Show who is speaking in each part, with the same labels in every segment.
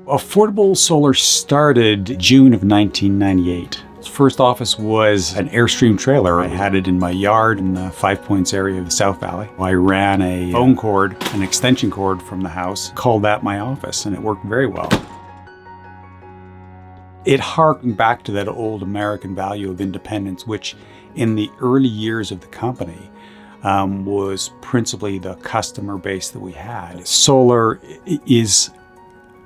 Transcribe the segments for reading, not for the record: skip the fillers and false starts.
Speaker 1: Affordable solar started June of 1998. Its first office was an Airstream trailer. I had it in my yard in the Five Points area of the South Valley. I ran a phone cord, an extension cord from the house, called that my office, and it worked very well. It harkened back to that old American value of independence, which in the early years of the company was principally the customer base that we had. Solar is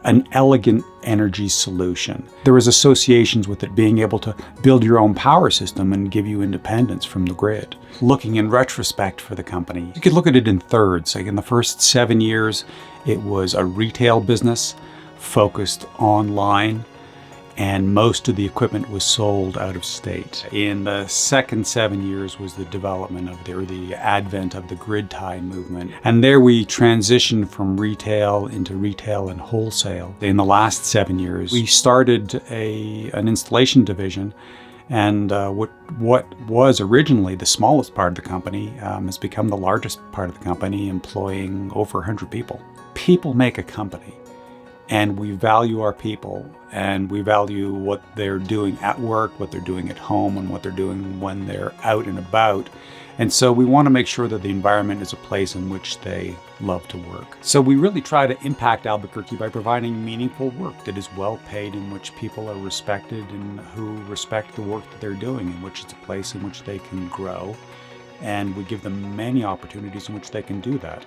Speaker 1: an elegant energy solution. There was associations with it being able to build your own power system and give you independence from the grid. Looking in retrospect for the company, you could look at it in thirds. Like in the first 7 years, it was a retail business focused online, and most of the equipment was sold out of state. In the second 7 years was the development of the advent of the grid tie movement. And there we transitioned from retail into retail and wholesale. In the last 7 years, we started an installation division, and what was originally the smallest part of the company has become the largest part of the company, employing over 100 people. People make a company. And we value our people, and we value what they're doing at work, what they're doing at home, and what they're doing when they're out and about. And so we want to make sure that the environment is a place in which they love to work. So we really try to impact Albuquerque by providing meaningful work that is well paid, in which people are respected and who respect the work that they're doing, in which it's a place in which they can grow. And we give them many opportunities in which they can do that.